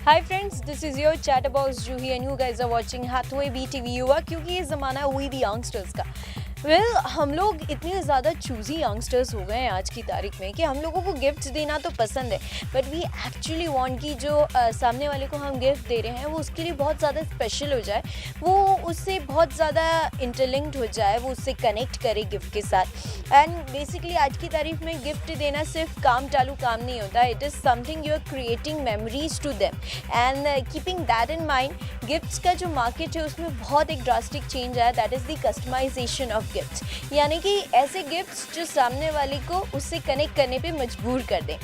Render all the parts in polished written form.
Hi friends, this is your chatterbox Juhi and you guys are watching Hathway BTV युवा क्योंकि ये ज़माना है वही भी यंगस्टर्स का। हम लोग इतने ज़्यादा चूज़ी यंगस्टर्स हो गए हैं आज की तारीख में कि हम लोगों को गिफ्ट्स देना तो पसंद है, बट वी एक्चुअली वांट कि जो सामने वाले को हम गिफ्ट दे रहे हैं वो उसके लिए बहुत ज़्यादा स्पेशल हो जाए, वो उससे बहुत ज़्यादा इंटरलिंक्ड हो जाए, वो उससे कनेक्ट करे गिफ्ट के साथ। एंड बेसिकली आज की तारीख में गिफ्ट देना सिर्फ काम टालू काम नहीं होता, it is something you are creating memories to them and keeping that in mind. Gifts का जो मार्केट है उसमें बहुत एक ड्रास्टिक चेंज आया, that is the customization of gifts, यानी कि ऐसे गिफ्ट्स जो सामने वाले को उससे कनेक्ट करने पे मजबूर कर दें,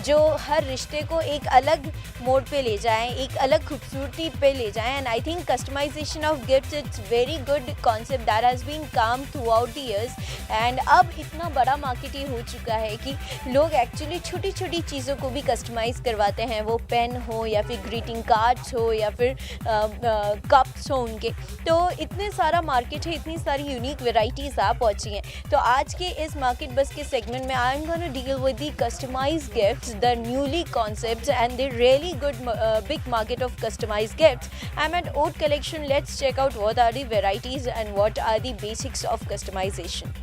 जो हर रिश्ते को एक अलग मोड पे ले जाएं, एक अलग खूबसूरती पे ले जाएं। And I think customization of gifts it's very good concept that has been come throughout the years. एंड अब इतना बड़ा मार्केट ये हो चुका है कि लोग एक्चुअली छोटी छोटी चीज़ों को भी कस्टमाइज़ करवाते हैं, वो पेन हो या फिर ग्रीटिंग कार्ड्स हो या फिर कप्स हो उनके। तो इतने सारा मार्केट है, इतनी सारी यूनिक वेराइटीज़ आप पहुंची हैं। तो आज के इस मार्केट बस के सेगमेंट में I am gonna deal with the customized gifts, the newly concepts and the really good big market of customized gifts. I am at Oat collection, let's check out what are the varieties and what are the basics of customization.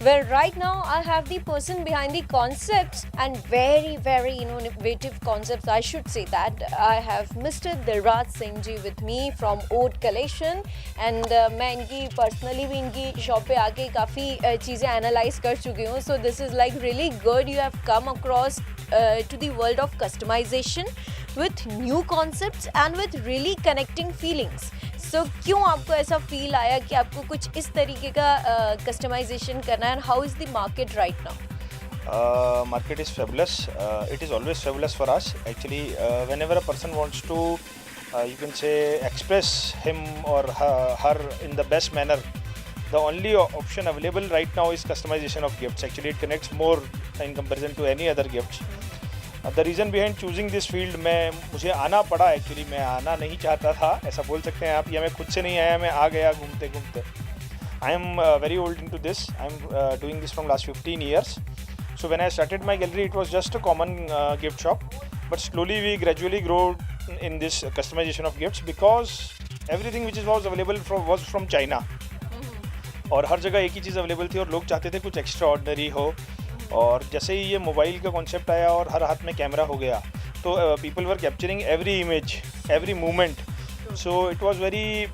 Well, right now I have the person behind the concepts and very innovative concepts, I should say that. I have Mr. Dilraj Singh ji with me from Oat Collection and मैं इनकी personally भी इनकी shop पे आके काफ़ी चीज़ें analyze कर चुकी हूँ. So this is like really good. You have come across to the world of customization with new concepts and with really connecting feelings. So क्यों आपको ऐसा फील आया कि आपको कुछ इस तरीके का कस्टमाइजेशन करना है, and how is the market right now? Market is fabulous. It is always fabulous for us. Actually, whenever a person wants to, you can say, express him or her in the best manner, the only option available right now is customization of gifts. Actually, it connects more in comparison to any other gifts. The reason behind choosing this field में मुझे आना पड़ा, actually मैं आना नहीं चाहता था, ऐसा बोल सकते हैं आप, या मैं खुद से नहीं आया, मैं आ गया घूमते घूमते। I am very old into this, I am doing this from last 15 years. So when I started my gallery, it was just a common gift shop, but slowly we gradually grow in this customization of gifts because everything which was available was from China. और हर जगह एक ही चीज़ available थी और लोग चाहते थे कुछ extra ordinary हो। और जैसे ही ये मोबाइल का कॉन्सेप्ट आया और हर हाथ में कैमरा हो गया, तो people were capturing every image, every movement. So it was very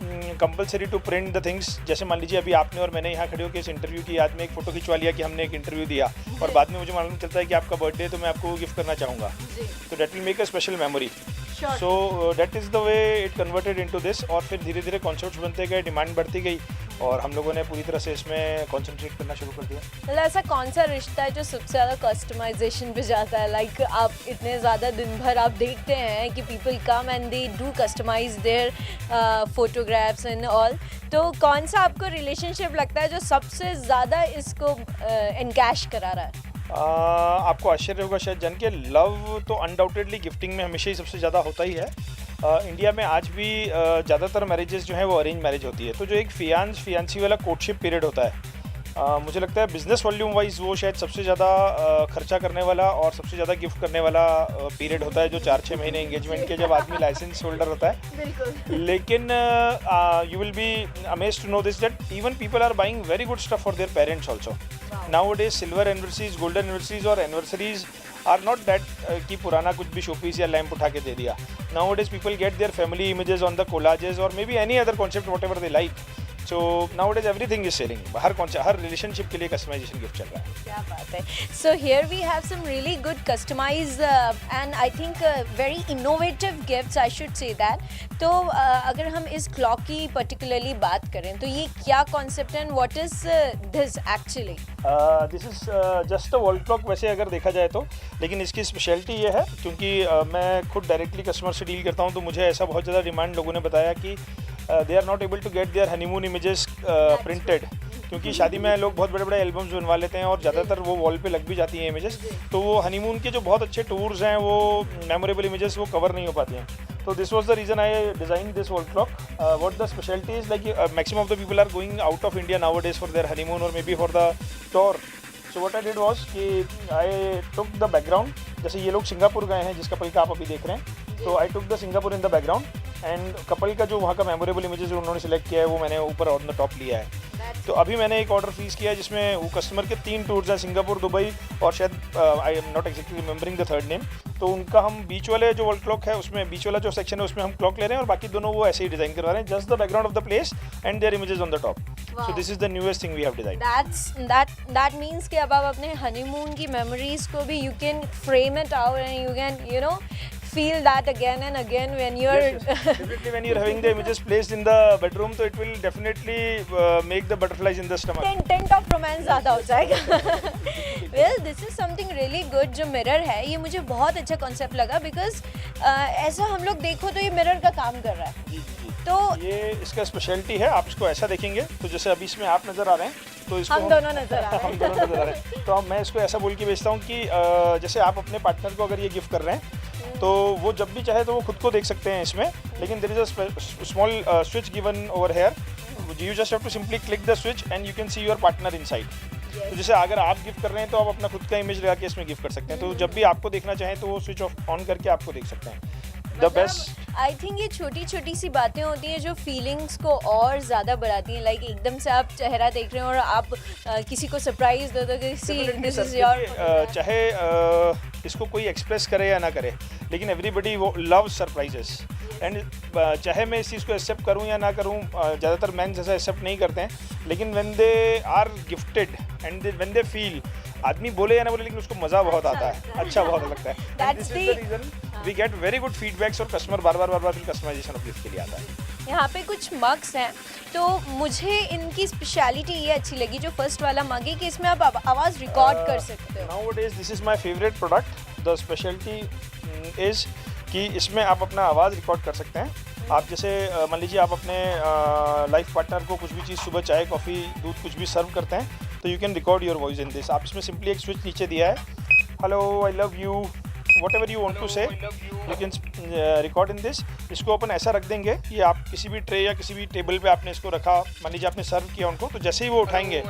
compulsory to print the things. जैसे मान लीजिए अभी आपने और मैंने यहाँ खड़े होकर इस इंटरव्यू की याद में एक फ़ोटो खिंचवा लिया कि हमने एक इंटरव्यू दिया, और बाद में मुझे मालूम चलता है कि आपका बर्थडे तो मैं आपको गिफ्ट करना चाहूँगा, तो that will make a special memory. So that is the way it converted into this. और फिर धीरे धीरे कॉन्सेप्ट्स बनते गए, डिमांड बढ़ती गई और हम लोगों ने पूरी तरह से इसमें कॉन्सेंट्रेट करना शुरू कर दिया। मतलब ऐसा कौन सा रिश्ता है जो सबसे ज़्यादा कस्टमाइजेशन पे जाता है? लाइक आप इतने ज़्यादा दिन भर आप देखते हैं कि people come and they do customize their photographs and all, तो कौन सा आपको रिलेशनशिप लगता है जो सबसे ज़्यादा इसको एनकैश करा रहा है? आपको आश्चर्य होगा शायद जान के, लव तो अनडाउटेडली गिफ्टिंग में हमेशा ही सबसे ज़्यादा होता ही है। इंडिया में आज भी ज़्यादातर मैरिजेस जो हैं वो अरेंज मैरिज होती है, तो जो एक फियांसी वाला कोर्टशिप पीरियड होता है, मुझे लगता है बिजनेस वॉल्यूम वाइज वो शायद सबसे ज़्यादा खर्चा करने वाला और सबसे ज़्यादा गिफ्ट करने वाला पीरियड होता है, जो 4-6 महीने एंगेजमेंट के जब आदमी लाइसेंस होल्डर होता है। लेकिन you will be amazed to know this that even people are buying very good stuff for their parents also. Nowadays silver anniversaries, golden anniversaries और एनिवर्सरीज आर नॉट दैट कि पुराना कुछ भी showpiece या lamp उठा के दे दिया. Nowadays people get their family images on the collages or maybe any other concept whatever they like. So nowadays everything is selling. Her relationship के लिए कस्टमाइजेशन गिफ्ट चल रहा है. क्या बात है. So here we have some really good customized and I think very innovative gifts, I should say that. तो अगर हम इस क्लॉक की particularly बात करें तो ये क्या concept है and what is this actually? This is just a wall clock वैसे अगर देखा जाए तो, लेकिन इसकी स्पेशलिटी ये है क्योंकि मैं खुद डायरेक्टली कस्टमर से डील करता हूँ तो मुझे ऐसा बहुत ज़्यादा डिमांड लोगों ने बताया कि they are not able to get their honeymoon images printed, क्योंकि शादी में लोग बहुत बड़े बड़े एल्बम्स बनवा लेते हैं और ज़्यादातर वो वॉल पे लग भी जाती हैं इमेजेस, तो वो हनीमून के जो बहुत अच्छे टूर्स हैं वो मेमोरेबल इमेजेस वो कवर नहीं हो पाती हैं. So this was the reason I designed this wall clock. What the specialty is, like maximum of the people are going out of India nowadays for their honeymoon or maybe for the tour. So what I did was कि I took the background. जैसे ये लोग Singapore गए हैं जिस couple का आप अभी देख रहे हैं, तो I took the Singapore in the background and couple का जो वहाँ का मेमोरेबल इमेजेस उन्होंने सिलेक्ट किया है वो मैंने ऊपर ऑन द टॉप लिया है. तो अभी मैंने एक ऑर्डर फीस किया है जिसमें वो कस्टमर के 3 टूर्स हैं, सिंगापुर, दुबई और शायद I am not exactly remembering the third name. तो उनका हम बीच वाले जो वॉल क्लॉक है उसमें बीच वाला जो सेक्शन है उसमें हम क्लॉक ले रहे हैं और बाकी दोनों वो ऐसे ही डिज़ाइन करवा रहे हैं, just the background of the place and their images on the top. So this is the newest thing we have designed. That means कि अब आप अपने हनीमून की मेमोरीज को भी you can frame it out and you can feel that again and again when you're Definitely when you're having the images placed in the bedroom, so it will definitely make the butterflies in the stomach. Tent of romance ज़्यादा हो जाएगा. Well this is something really good. जो mirror है ये मुझे बहुत अच्छा concept लगा बिकॉज ऐसा हम लोग देखो तो ये मिरर का काम कर रहा है. तो ये इसका स्पेशलिटी है, आप इसको ऐसा देखेंगे तो जैसे अभी इसमें आप नज़र आ रहे हैं तो इसको हम दोनों नजर आ रहे हम दोनों नज़र आ रहे हैं. तो मैं इसको ऐसा बोल के बेचता हूँ कि जैसे आप अपने पार्टनर को अगर ये गिफ्ट कर रहे हैं तो वो जब भी चाहे तो वो खुद को देख सकते हैं इसमें, लेकिन there is a small switch given over here. You just have to simply click the switch and you can see your partner inside. तो जैसे अगर आप गिफ्ट कर रहे हैं तो आप अपना खुद का इमेज लगा के इसमें गिफ्ट कर सकते हैं, तो जब भी आपको देखना चाहें तो वो स्विच ऑफ ऑन करके आपको देख सकते हैं. द बेस्ट आई थिंक ये छोटी छोटी सी बातें होती हैं जो फीलिंग्स को और ज़्यादा बढ़ाती हैं. लाइक एकदम से आप चेहरा देख रहे हैं और आप किसी को सरप्राइज दे दो कि दिस इज योर. चाहे इसको कोई एक्सप्रेस करे या ना करे, लेकिन एवरीबडी वो लव सरप्राइजेस एंड चाहे मैं इस चीज़ को एक्सेप्ट करूं या ना करूं, ज़्यादातर मैन जैसा एक्सेप्ट नहीं करते हैं, लेकिन when they are gifted and when they feel, आदमी बोले या ना बोले लेकिन उसको मज़ा बहुत आता है, अच्छा बहुत लगता है. This is the reason we get very good feedbacks और कस्टमर बार बार फिर कस्टमाइजेशन ऑफ गिफ्ट के लिए आता है. यहाँ पे कुछ मग्स हैं तो मुझे इनकी स्पेशलिटी ये अच्छी लगी जो फर्स्ट वाला मग है कि इसमें आप आवाज़ रिकॉर्ड कर सकते हो. Nowadays this is my favourite product. The speciality is कि इसमें आप अपना आवाज़ रिकॉर्ड कर सकते हैं. आप जैसे मान लीजिए आप अपने लाइफ पार्टनर को कुछ भी चीज़ सुबह चाय कॉफ़ी दूध कुछ भी सर्व करते हैं तो you can record your voice in this. आप इसमें सिंपली एक स्विच नीचे दिया है, hello I love you, whatever you want to say you can record in this. इसको अपन ऐसा रख देंगे कि आप किसी भी ट्रे या किसी भी टेबल पे आपने इसको रखा, मान लीजिए आपने सर्व किया उनको, तो जैसे ही वो उठाएंगे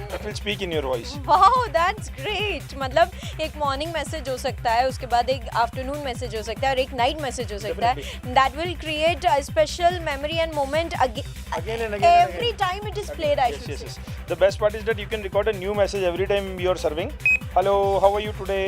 it will speak in your voice. Wow that's great. मतलब एक मॉर्निंग मैसेज हो सकता है, उसके बाद एक आफ्टरनून मैसेज हो सकता है और एक नाइट मैसेज हो सकता है. That will create a special memory end moment Again and again every time it is played. I should say. The best part is that you can record a new message every time you are serving. Hello, how are you today?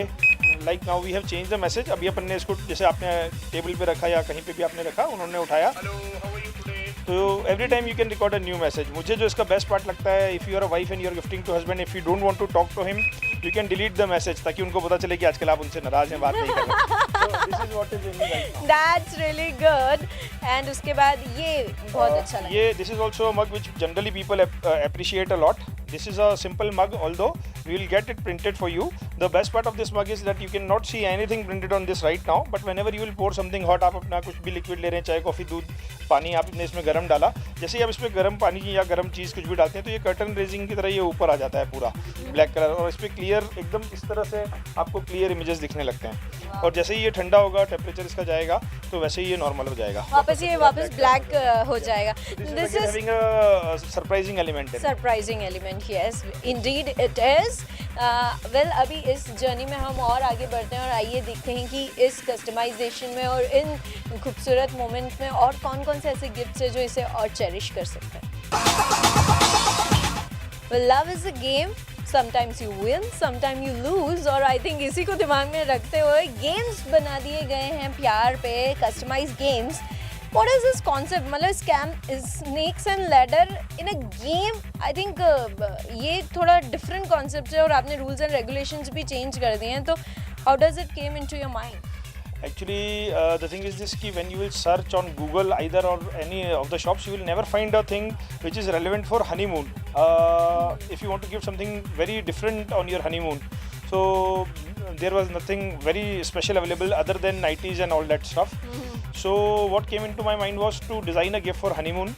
Like now we have changed the message. अभी अपन ने इसको जैसे आपने table पे रखा या कहीं पे भी आपने रखा, उन्होंने उठाया. Hello, how are you today? तो every time you can record a new message. मुझे जो इसका बेस्ट पार्ट लगता है, if you are a wife and you are gifting to husband, if you don't want to talk to him, you can delete the message ताकि उनको पता चले कि आजकल आप उनसे नाराज हैं, बात नहीं कर रहे. So this is what is in right now. That's really good. And उसके बाद ये बहुत अच्छा लगा. ये this is also a mug which generally people appreciate a lot. This is a simple mug, although we will get it printed for you. The best part of this mug is that you cannot see anything printed on this right now, but whenever you will pour something hot, आप अपना कुछ भी liquid ले रहे हैं, चाय coffee दूध पानी, आपने इसमें गर्म डाला, जैसे ही आप इसमें गर्म पानी या गर्म चीज़ कुछ भी डालते हैं तो ये कर्टन रेजिंग की तरह ये ऊपर आ जाता है पूरा ब्लैक कलर, और इस पर क्लियर एकदम इस तरह से आपको क्लियर इमेजेस दिखने लगते हैं. और जैसे ही ये ठंडा होगा, टेम्परेचर इसका जाएगा, तो वैसे ही ये नॉर्मल हो जाएगा, वापस ब्लैक हो जाएगा. This is having a surprising element in it. Surprising element, yes Indeed it is. Well अभी इस जर्नी में हम और आगे बढ़ते हैं और आइए देखते हैं कि इस कस्टमाइजेशन में और इन खूबसूरत मोमेंट में और कौन कौन से ऐसे गिफ्ट्स हैं जो इसे और चेरिश कर सकते हैं. Well, love is a game, sometimes you win, sometime you lose, और आई थिंक इसी को दिमाग में रखते हुए गेम्स बना दिए गए हैं प्यार पे, customize games. What is this concept? मतलब scam is snakes and ladder in a game. I think ये थोड़ा different concept है और आपने rules and regulations भी change कर दिए हैं, तो how does it came into your mind? Actually, the thing is this कि when you will search on Google either or any of the shops, you will never find a thing which is relevant for honeymoon. If you want to give something very different on your honeymoon, so there was nothing very special available other than nighties and all that stuff. So what came into my mind was to design a gift for honeymoon.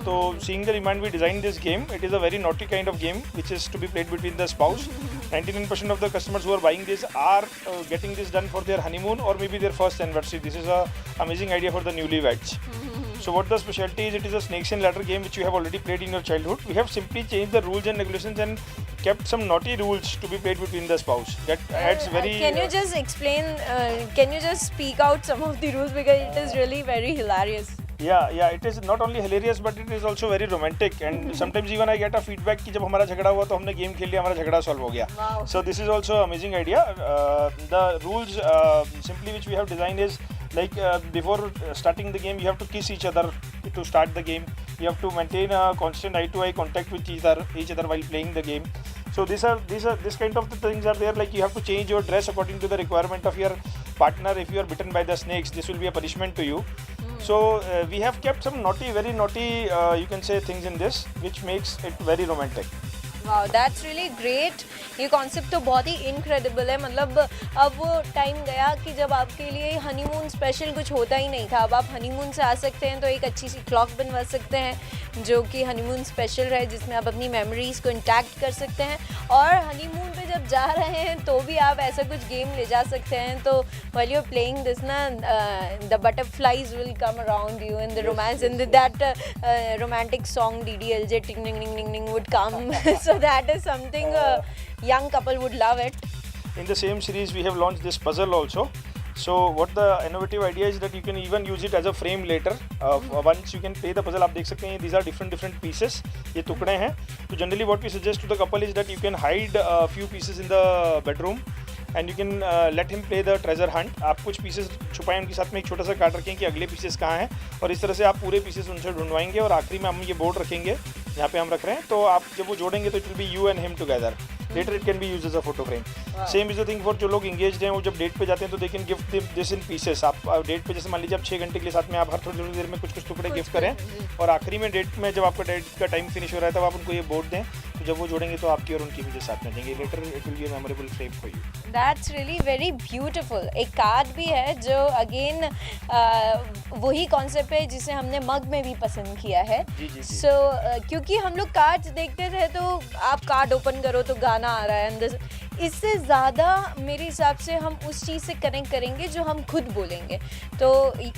So seeing the demand, we designed this game. It is a very naughty kind of game which is to be played between the spouse. 99% of the customers who are buying this are getting this done for their honeymoon or maybe their first anniversary. This is a amazing idea for the newlyweds. So what the specialty is, it is a snakes and ladder game which you have already played in your childhood. We have simply changed the rules and regulations and kept some naughty rules to be played between the spouse. That adds very... Can you just explain, can you just speak out some of the rules, because it is really very hilarious. Yeah, it is not only hilarious but it is also very romantic, and sometimes even I get a feedback कि जब हमारा झगड़ा हुआ तो हमने game खेल लिया, हमारा झगड़ा सॉल्व हो गया. Wow. So this is also amazing idea. The rules simply which we have designed is like before starting the game you have to kiss each other to start the game. You have to maintain a constant eye-to-eye contact with each other while playing the game. So this kind of the things are there, like you have to change your dress according to the requirement of your partner. If you are bitten by the snakes, this will be a punishment to you. So we have kept some very naughty you can say things in this which makes it very romantic. Wow, that's really great. ये concept तो बहुत ही incredible है. मतलब अब वो time गया कि जब आपके लिए हनीमून स्पेशल कुछ होता ही नहीं था. अब आप हनीमून से आ सकते हैं तो एक अच्छी सी क्लॉक बनवा सकते हैं जो कि हनीमून स्पेशल रहे, जिसमें आप अपनी मेमोरीज़ को इंटैक्ट कर सकते हैं. और हनीमून पे जब जा रहे हैं तो भी आप ऐसा कुछ गेम ले जा सकते हैं. तो while you are playing this ना, the butterflies will come around you in the romance, in that romantic song DDLJ टिंग टिंग टिंग टिंग would come. So that is something a young couple would love it. In the same series we have launched this puzzle also. So what the innovative idea is that you can even use it as a frame later. Once you can play the puzzle, आप देख सकते हैं these are different pieces. ये टुकड़े हैं. तो generally what we suggest to the couple is that you can hide a few pieces in the bedroom and you can let him play the treasure hunt. आप कुछ pieces छुपाएं उनके साथ में, एक छोटा सा कार्ड रखें कि अगले pieces कहाँ हैं, और इस तरह से आप पूरे pieces उनसे ढूंढवाएंगे और आखिरी में हम ये बोर्ड रखेंगे यहाँ पे हम रख रहे हैं. तो आप जब वो जोड़ेंगे तो it will be you and him together. Later it can be used as a photo frame. Wow. Same is the thing for जो लोग engaged हैं, वो जब डेट पे जाते हैं तो they can gift this in pieces. आप डेट पे जैसे मान लीजिए आप 6 घंटे के लिए साथ में आप हर थोड़ी देर में कुछ टुकड़े गिफ्ट करें, और आखिरी में डेट में जब आपका डेट का टाइम फिनिश हो रहा है तब आप उनको ये बोर्ड दें. तो जब वो जोड़ेंगे तो आपकी और उनकी भी साथ में जाएंगे. Later it will be a memorable frame for you. That's really very beautiful. एक कार्ड भी है जो अगेन वही कॉन्सेप्ट है जिसे हमने मग में भी पसंद किया है. जी. So क्योंकि हम लोग कार्ड्स देखते थे तो आप कार्ड ओपन करो तो गाना आ रहा है अंदर. इससे ज़्यादा मेरे हिसाब से हम उस चीज़ से कनेक्ट करेंगे जो हम खुद बोलेंगे. तो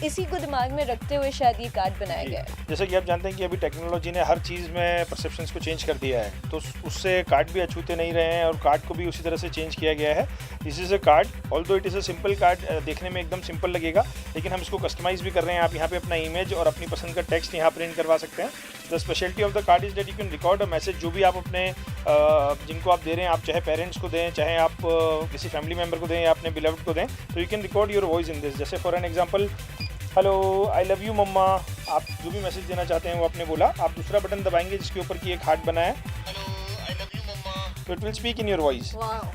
इसी को दिमाग में रखते हुए शायद ये कार्ड बनाया गया है. जैसा कि आप जानते हैं कि अभी टेक्नोलॉजी ने हर चीज़ में परसेप्शंस को चेंज कर दिया है, तो उससे कार्ड भी अछूते नहीं रहे हैं और कार्ड को भी उसी तरह से चेंज किया गया है. This is a card, although it is a simple card, देखने में एकदम सिंपल लगेगा, लेकिन हम इसको कस्टमाइज भी कर रहे हैं. आप यहाँ पे अपना इमेज और अपनी पसंद का टेक्स्ट यहाँ प्रिंट करवा सकते हैं. The speciality of the card is that you can record a message. जो भी आप अपने जिनको आप दे रहे हैं, आप चाहे पेरेंट्स को दें, चाहे आप किसी फैमिली मेम्बर को दें या अपने बिलव्ड को दें, तो you can record your voice in this. जैसे for an example, hello I love you mamma, आप जो भी मैसेज देना चाहते हैं वो आपने बोला. आप दूसरा बटन दबाएंगे जिसके ऊपर की एक हार्ट बना है, तो it will speak in your voice.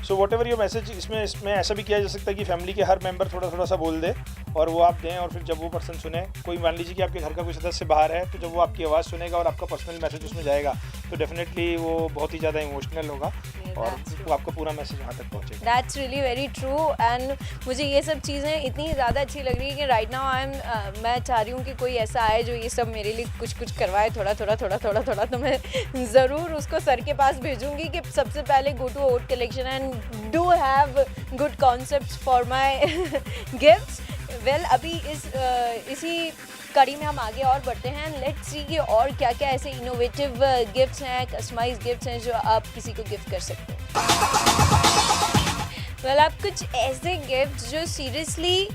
So what ever your message, इसमें ऐसा भी किया जा सकता है कि फैमिली के हर मेंबर थोड़ा सा बोल दे और वो आप दें, और फिर जब वो पर्सन सुने, कोई मान लीजिए कि आपके घर का कोई सदस्य बाहर है, तो जब वो आपकी आवाज़ सुनेगा और आपका पर्सनल मैसेज उसमें जाएगा तो डेफिनेटली वो बहुत ही ज़्यादा इमोशनल होगा और वो आपका पूरा मैसेज वहाँ तक पहुँचेगा. That's really very true. And मुझे ये सब चीज़ें इतनी ज़्यादा अच्छी लग रही है कि राइट नाउ मैं चाह रही हूँ कि कोई ऐसा आए जो ये सब मेरे लिए कुछ करवाए थोड़ा. तो मैं ज़रूर उसको सर के पास भेजूँगी कि सबसे पहले go to Oat collection and do have good concepts for my gifts. Well, अभी इसी कड़ी में हम आगे और बढ़ते हैं. लेट्स सी कि और क्या क्या ऐसे इनोवेटिव गिफ्ट्स हैं, कस्टमाइज गिफ्ट्स हैं जो आप किसी को गिफ्ट कर सकते हैं. वेल, आप कुछ ऐसे गिफ्ट्स जो सीरियसली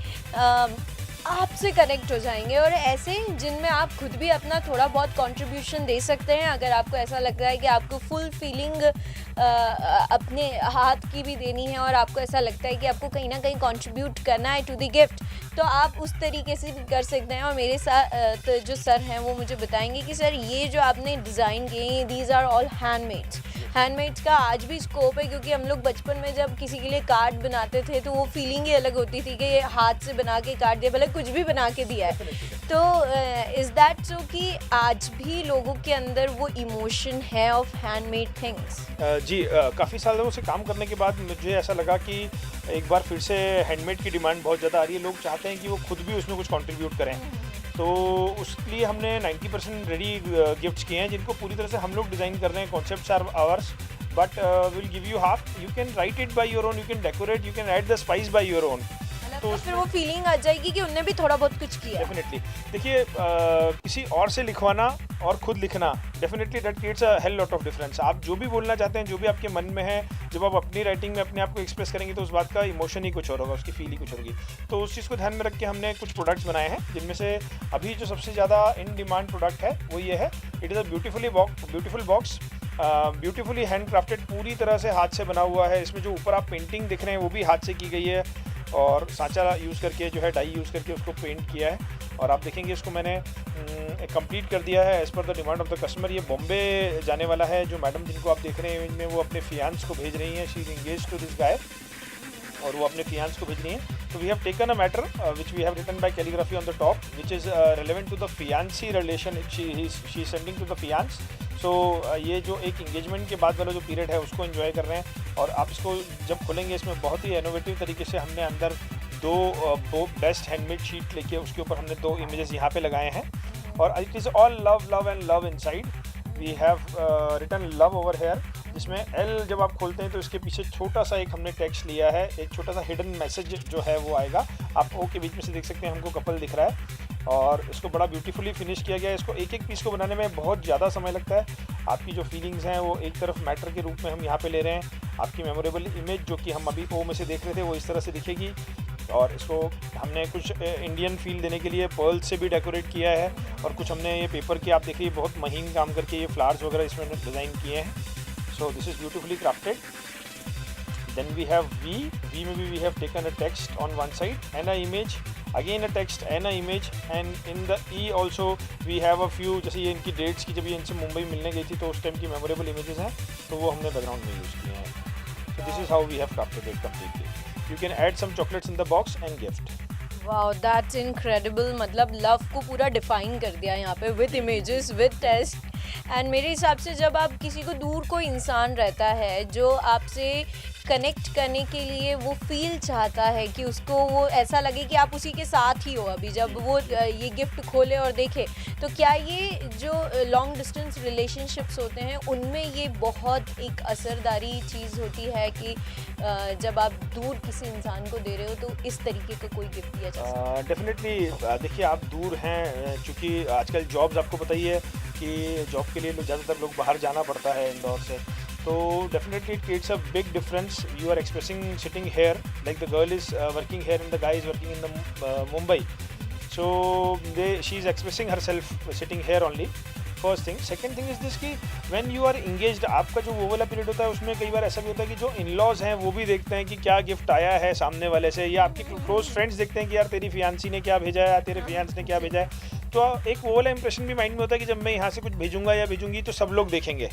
आपसे कनेक्ट हो जाएंगे, और ऐसे जिनमें आप खुद भी अपना थोड़ा बहुत कंट्रीब्यूशन दे सकते हैं। अगर आपको ऐसा लगता है कि आपको फुल फीलिंग अपने हाथ की भी देनी है और आपको ऐसा लगता है कि आपको कहीं ना कहीं कंट्रीब्यूट करना है टू द गिफ्ट, तो आप उस तरीके से भी कर सकते हैं। और मेरे साथ जो सर हैं वो मुझे बताएंगे कि सर ये जो आपने डिज़ाइन किए, these are all handmades. Handmades का आज भी स्कोप है, क्योंकि हम लोग बचपन में जब किसी के लिए कार्ड बनाते थे तो वो फीलिंग ही अलग होती थी कि ये हाथ से बना के कार्ड दिया, भले कुछ भी बना के दिया है। तो इज़ दैट सो कि आज भी लोगों के अंदर वो इमोशन है ऑफ हैंडमेड थिंग्स? जी, काफ़ी सालों से काम करने के बाद मुझे ऐसा लगा कि एक बार फिर से हैंडमेड की डिमांड बहुत ज़्यादा आ रही है। लोग चाहते हैं कि वो खुद भी उसमें कुछ कंट्रीब्यूट करें। तो उसके लिए हमने 90% रेडी गिफ्ट्स किए हैं, जिनको पूरी तरह से हम लोग डिज़ाइन कर रहे हैं। Concepts are ours, but will give you half, you can write it by your own, you can decorate, you can add the spice by your own. तो फिर वो फीलिंग आ जाएगी कि उनने भी थोड़ा बहुत कुछ किया। डेफिनेटली देखिए, किसी और से लिखवाना और खुद लिखना, definitely that creates a hell lot of difference. आप जो भी बोलना चाहते हैं, जो भी आपके मन में है, जब आप अपनी राइटिंग में अपने आप को एक्सप्रेस करेंगे तो उस बात का इमोशन ही कुछ और होगा, उसकी फील ही कुछ होगी। तो उस चीज़ को ध्यान में रख के हमने कुछ प्रोडक्ट्स बनाए हैं, जिनमें से अभी जो सबसे ज़्यादा इन डिमांड प्रोडक्ट है वो ये है। It is a beautiful box, beautifully hand crafted, पूरी तरह से हाथ से बना हुआ है। इसमें जो ऊपर आप पेंटिंग दिख रहे हैं वो भी हाथ से की गई है, और सांचा यूज़ करके जो है डाई यूज़ करके उसको पेंट किया है। और आप देखेंगे इसको मैंने कंप्लीट कर दिया है as per the demand of the customer. ये बॉम्बे जाने वाला है। जो मैडम जिनको आप देख रहे हैं इनमें, वो अपने फियांस को भेज रही हैं। She is engage to this guy, और वो अपने फियांस को भेज रही हैं। तो we have taken a matter which we have written by calligraphy on the top, which is relevant to the fiancee relation she is sending to the fiance. So ये जो एक इंगेजमेंट के बाद वाला जो पीरियड है उसको एंजॉय कर रहे हैं। और आप इसको जब खोलेंगे, इसमें बहुत ही इनोवेटिव तरीके से हमने अंदर दो बेस्ट हैंडमेड शीट लेके उसके ऊपर हमने 2 इमेजेस यहाँ पे लगाए हैं। और it is all love and love inside. We have written love over here, जिसमें एल जब आप खोलते हैं तो इसके पीछे छोटा सा एक हमने टेक्स्ट लिया है, एक छोटा सा हिडन मैसेज जो है वो आएगा। आप ओ के बीच में से देख सकते हैं, हमको कपल दिख रहा है, और इसको बड़ा ब्यूटीफुली फिनिश किया गया है। इसको एक पीस को बनाने में बहुत ज़्यादा समय लगता है। आपकी जो फीलिंग्स हैं वो एक तरफ मैटर के रूप में हम यहाँ पे ले रहे हैं। आपकी मेमोरेबल इमेज जो कि हम अभी ओ में से देख रहे थे वो इस तरह से दिखेगी। और इसको हमने कुछ इंडियन फील देने के लिए पर्ल से भी डेकोरेट किया है, और कुछ हमने ये पेपर के, आप देखिए बहुत महीन काम करके ये फ्लावर्स वगैरह इसमें डिज़ाइन किए हैं। So this is beautifully crafted. Then we have V में भी we have taken a text on one side and a image, again a text and a image, and in the E also we have a few, जैसे ये इनकी dates की, जब ये इनसे मुंबई मिलने गई थी तो उस टाइम की मेमोरेबल इमेजेस हैं, तो वो हमने बैकग्राउंड में यूज़ किए हैं। So this is how we have crafted it completely. You can add some chocolates in the box and gift. Wow, that's incredible. मतलब लव को पूरा डिफाइन कर दिया यहाँ पे with images, with taste. And मेरे हिसाब से जब आप किसी को, दूर कोई इंसान रहता है जो आपसे कनेक्ट करने के लिए वो फील चाहता है कि उसको वो ऐसा लगे कि आप उसी के साथ ही हो, अभी जब वो ये गिफ्ट खोले और देखे, तो क्या ये जो लॉन्ग डिस्टेंस रिलेशनशिप्स होते हैं उनमें ये बहुत एक असरदारी चीज़ होती है कि जब आप दूर किसी इंसान को दे रहे हो तो इस तरीके का कोई गिफ्ट दिया जा सकता है? डेफिनेटली देखिए, आप दूर हैं, चूँकि आजकल जॉब्स आपको पता ही है कि जॉब के लिए ज़्यादातर लोग बाहर जाना पड़ता है इंदौर से। तो definitely it creates a big difference. You are expressing sitting here, like the girl is working here and the guy is working in the Mumbai. So she is expressing herself sitting here only, first thing. Second thing is this कि when you are engaged, आपका जो वो वाला period होता है उसमें कई बार ऐसा भी होता है कि जो इन लॉज हैं वो भी देखते हैं कि क्या गिफ्ट आया है सामने वाले से, या आपके क्लोज फ्रेंड्स देखते हैं कि यार तेरी फियांसी ने क्या भेजा है या तेरे फियांस ने क्या भेजा है। तो एक वो वाला इंप्रेशन भी माइंड में होता है कि जब मैं यहाँ से कुछ भेजूंगा या भेजूंगी तो सब लोग देखेंगे।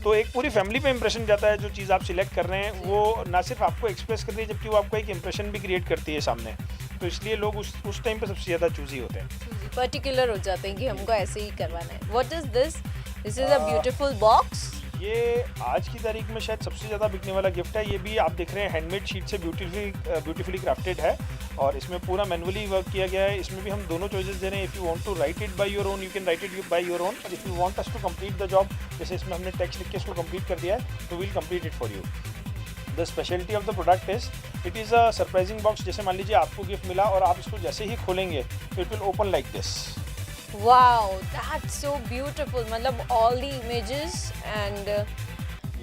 तो एक पूरी फैमिली पे इंप्रेशन जाता है। जो चीज़ आप सिलेक्ट कर रहे हैं वो ना सिर्फ आपको एक्सप्रेस कर रही है, जबकि वो आपका एक इंप्रेशन भी क्रिएट करती है सामने। तो इसलिए लोग उस टाइम पे सबसे ज़्यादा चूजी होते हैं, पर्टिकुलर हो जाते हैं कि हमको ऐसे ही करवाना है। What is this? This is a beautiful box. ये आज की तारीख में शायद सबसे ज़्यादा बिकने वाला गिफ्ट है। ये भी आप देख रहे हैं हैंडमेड शीट से ब्यूटीफुली क्राफ्टेड है, और इसमें पूरा मैनुअली वर्क किया गया है। इसमें भी हम दोनों चॉइसेस दे रहे हैं। If you want to write it by your own, you can write it by your own, और if you want us to complete the job, जैसे इसमें हमने टेक्स्ट लिख के इसको कंप्लीट कर दिया है, तो we'll complete it for you. The speciality of the product is it is a surprising box. जैसे मान लीजिए आपको गिफ्ट मिला और आप इसको जैसे ही खोलेंगे तो it will open like this. Wow, that's so beautiful. मतलब all the images and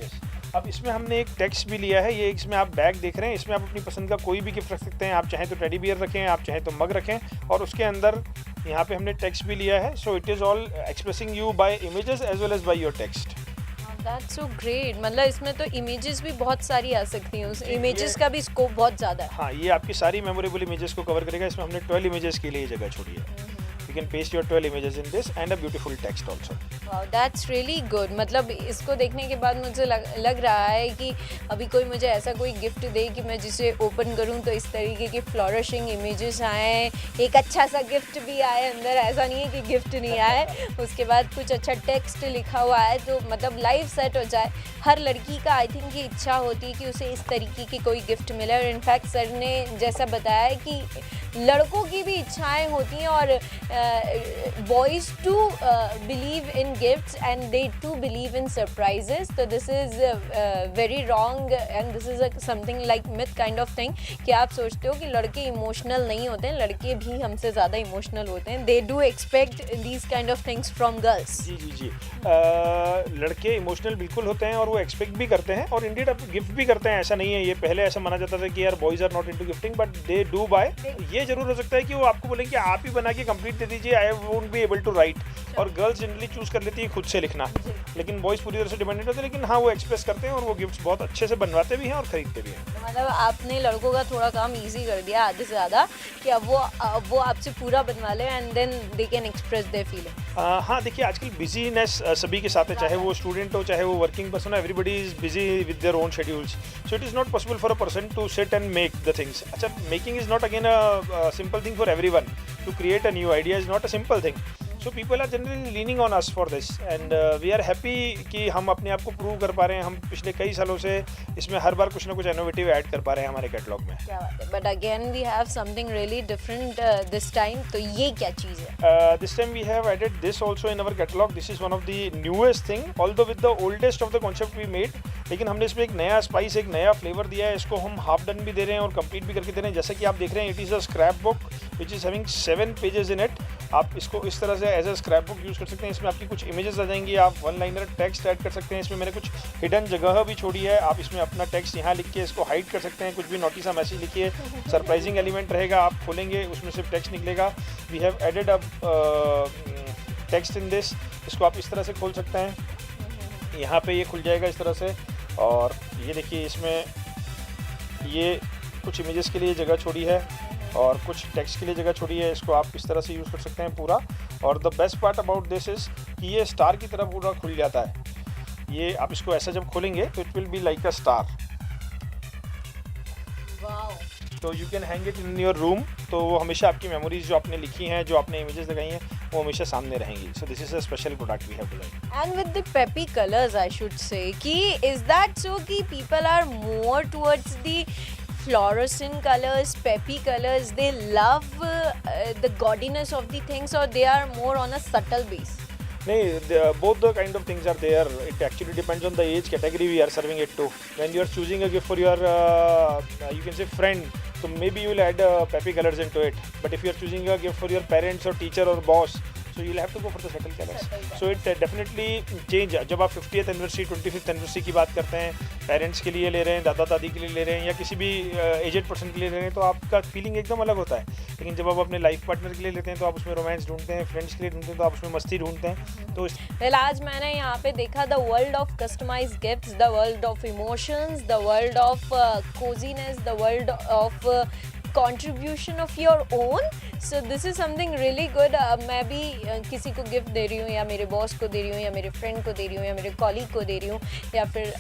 Yes. अब इसमें हमने एक टेक्स्ट भी लिया है, ये इसमें आप बैग देख रहे हैं, इसमें आप अपनी पसंद का कोई भी गिफ्ट रख सकते हैं। आप चाहें तो टेडी बियर रखें, आप चाहें तो मग रखें, और उसके अंदर यहाँ पे हमने टेक्स्ट भी लिया है। So it is all expressing you by images as well as by your text. That's so great. मतलब इसमें तो इमेजेस भी बहुत सारी आ सकती हैं, उस इमेजेस का भी स्कोप बहुत ज़्यादा है। हाँ, ये आपकी सारी मेमोरेबल इमेजेस को कवर करेगा। इसमें हमने 12 इमेजेस के लिए जगह छोड़ी है। You can paste your 12 images in this and a beautiful text also. Wow, that's really good। मतलब इसको देखने के बाद मुझे लग रहा है कि अभी कोई मुझे ऐसा कोई गिफ्ट दे कि मैं जिसे ओपन करूं तो इस तरीके के फ्लोरिशिंग इमेजेस आए, एक अच्छा सा गिफ्ट भी आए अंदर, ऐसा नहीं है कि गिफ्ट नहीं आए, उसके बाद कुछ अच्छा टेक्स्ट लिखा हुआ है, तो मतलब लाइफ सेट हो जाए। हर लड़की का आई थिंक ये इच्छा होती है कि उसे इस तरीके की कोई गिफ्ट मिले, और इनफैक्ट सर ने जैसा बताया है कि लड़कों की भी इच्छाएं होती हैं, और boys too believe in gifts and they too believe in surprises। तो this is very wrong and this is something like myth kind of thing कि आप सोचते हो कि लड़के इमोशनल नहीं होते हैं, लड़के भी हमसे ज़्यादा इमोशनल होते हैं। they do expect these kind of things from girls। जी जी जी, लड़के इमोशनल बिल्कुल होते हैं और वो एक्सपेक्ट भी करते हैं, और इंडीड अब गिफ्ट भी करते हैं। ऐसा नहीं है, ये पहले ऐसा माना जाता था कि यार boys are not into gifting, but they do buy. ये जरूर हो सकता है कि वो आपको बोलेंगे कि आप ही बना के कंप्लीट दे दीजिए, I won't be able to write, और गर्ल्स जनरली चूज कर लेती है खुद से लिखना, लेकिन बॉयज़ पूरी तरह से डिपेंडेंट होते हैं। लेकिन हाँ, वो एक्सप्रेस करते हैं और वो गिफ्ट्स बहुत अच्छे से बनवाते भी हैं और खरीदते भी हैं। मतलब आपने लड़कों का थोड़ा काम इजी कर दिया आधे से ज़्यादा, कि अब वो आपसे पूरा बनवा ले and then they can express their feeling. हाँ, देखिए आजकल बिजीनेस सभी के साथ है, चाहे वो स्टूडेंट हो, चाहे वो वर्किंग पर्सन हो, everybody is busy with their own schedules. So it is not possible for a person to sit and make the things. अच्छा, making is not again a simple thing for everyone. To create a new idea is not a simple thing. So people are generally leaning on us for this and we are happy कि हम अपने आप को prove कर पा रहे हैं। हम पिछले कई सालों से इसमें हर बार कुछ ना कुछ इनोवेटिव ऐड कर पा रहे हैं हमारे कैटलॉग में। क्या बात है। But again we have something really different this time. तो ये क्या चीज़ है? This time we have added this also in our catalog. This is one of the newest thing, although with the oldest of the concept we made. लेकिन हमने इसमें एक नया spice, एक नया फ्लेवर दिया है। इसको हम हाफ डन भी दे रहे हैं और कंप्लीट भी करके दे रहे हैं। जैसा कि आप देख रहे हैं, it is a scrapbook which is having 7 pages in it. आप इसको इस तरह से as a scrapbook use कर सकते हैं। इसमें आपकी कुछ इमेजेस आ जाएंगी, आप वन लाइनर टेक्स्ट ऐड कर सकते हैं। इसमें मैंने कुछ हिडन जगह भी छोड़ी है, आप इसमें अपना टेक्स्ट यहाँ लिख के इसको हाइड कर सकते हैं। कुछ भी नोटिस सा मैसेज लिखिए, सरप्राइजिंग एलिमेंट रहेगा, आप खोलेंगे उसमें सिर्फ टेक्स्ट निकलेगा। We have added a text in this. इसको आप इस तरह से खोल सकते हैं, यहाँ पे ये खुल जाएगा इस तरह से। और ये देखिए, इसमें ये कुछ इमेजेस के लिए जगह छोड़ी है और कुछ टेक्स्ट के लिए जगह छोड़ी है। इसको आप इस तरह से यूज़ कर सकते हैं पूरा। और the best part about this is कि ये स्टार की तरह पूरा खुल जाता है। ये आप इसको ऐसा जब खोलेंगे तो it will be like a star. तो you can hang it in your room. तो वो हमेशा आपकी मेमोरीज जो आपने लिखी हैं, जो आपने इमेजेस लगाई हैं, वो हमेशा सामने रहेंगी। So this is a special product we have design. And with the peppy colors, I should say, कि is that so कि people are more towards the fluorescent colors, peppy colors, they love the gaudiness of the things, or they are more on a subtle base? नहीं, both the kind of things are there. It actually depends on the age category we are serving it to. When you are choosing a gift for your you can say friend, so maybe you will add peppy colors into it. But if you are choosing a gift for your parents or teacher or boss, so you'll have to go for the subtle colors. So it definitely change. जब आप 50th anniversary, 25th anniversary की बात करते हैं, parents के लिए ले रहे हैं, दादा दादी के लिए ले रहे हैं, या किसी भी एजेड पर्सन के लिए ले रहे हैं, तो आपका फीलिंग एकदम अलग होता है। लेकिन जब आप अपने लाइफ पार्टनर के लिए लेते हैं तो आप उसमें रोमांस ढूंढते हैं, फ्रेंड्स के लिए ढूंढते हैं तो आप उसमें मस्ती ढूंढते हैं। तो Well, आज मैंने यहाँ पे देखा the world of customized gifts, the world of emotions, the world of coziness, the world of contribution of your own. So this is something really good. मैं भी किसी को गिफ्ट दे रही हूँ, या मेरे बॉस को दे रही हूँ, या मेरे फ्रेंड को दे रही हूँ, या मेरे कॉलीग को दे रही हूँ, या फिर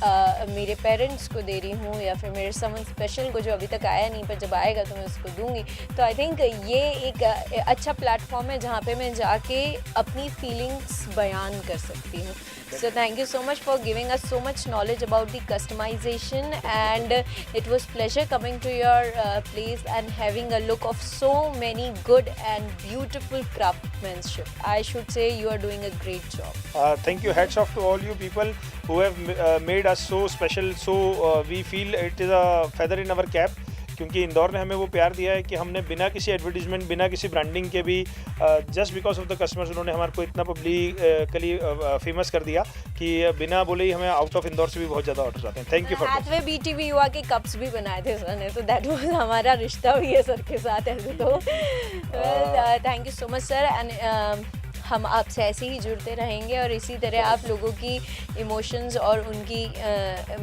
मेरे पेरेंट्स को दे रही हूँ, या फिर मेरे समन स्पेशल को जो अभी तक आया नहीं, पर जब आएगा तो मैं उसको दूंगी। तो आई थिंक ये एक अच्छा प्लेटफॉर्म है जहाँ पे मैं जाके अपनी फीलिंग्स बयान कर सकती हूँ। So thank you so much for giving us so much knowledge about the customization, and it was pleasure coming to your place and having a look of so many good and beautiful craftsmanship. I should say you are doing a great job. Thank you. Hats off to all you people who have made us so special. So we feel it is a feather in our cap क्योंकि इंदौर ने हमें वो प्यार दिया है कि हमने बिना किसी एडवर्टीजमेंट, बिना किसी ब्रांडिंग के भी just because of the customers उन्होंने हमारे को इतना पब्लिकली फेमस कर दिया कि बिना बोले ही हमें आउट ऑफ इंदौर से भी बहुत ज़्यादा ऑर्डर आते हैं। Thank you for Hathway BTV Yuva के कप्स भी बनाए थे सर ने, तो दैट वाज हमारा रिश्ता भी है सर के साथ ऐसे तो। Thank you so much sir, and हम आपसे ऐसे ही जुड़ते रहेंगे और इसी तरह आप लोगों की इमोशंस और उनकी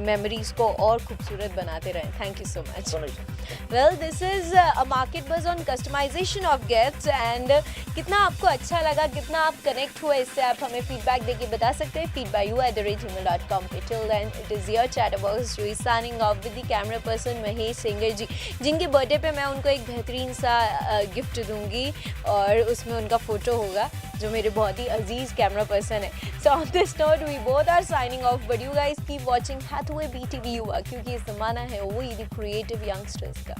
मेमोरीज को और खूबसूरत बनाते रहें। Thank you so much. Well, this is a market buzz on customization of gifts, and कितना आपको अच्छा लगा, कितना आप कनेक्ट हुए, इससे आप हमें फीडबैक देके बता सकते हैं feedbyu@gmail.com पे। Till then it is your chatbox Jui signing off with the camera person Mahesh Singar ji, जिनके बर्थडे पे मैं उनको एक बेहतरीन सा गिफ्ट दूंगी और उसमें उनका फ़ोटो होगा जो मेरे बहुत ही अजीज कैमरा पर्सन है। So on this note we both are signing off, but you guys keep watching Hathway BTV Yuva, क्योंकि इस जमाना है वही द क्रिएटिव यंगस्टर्स का।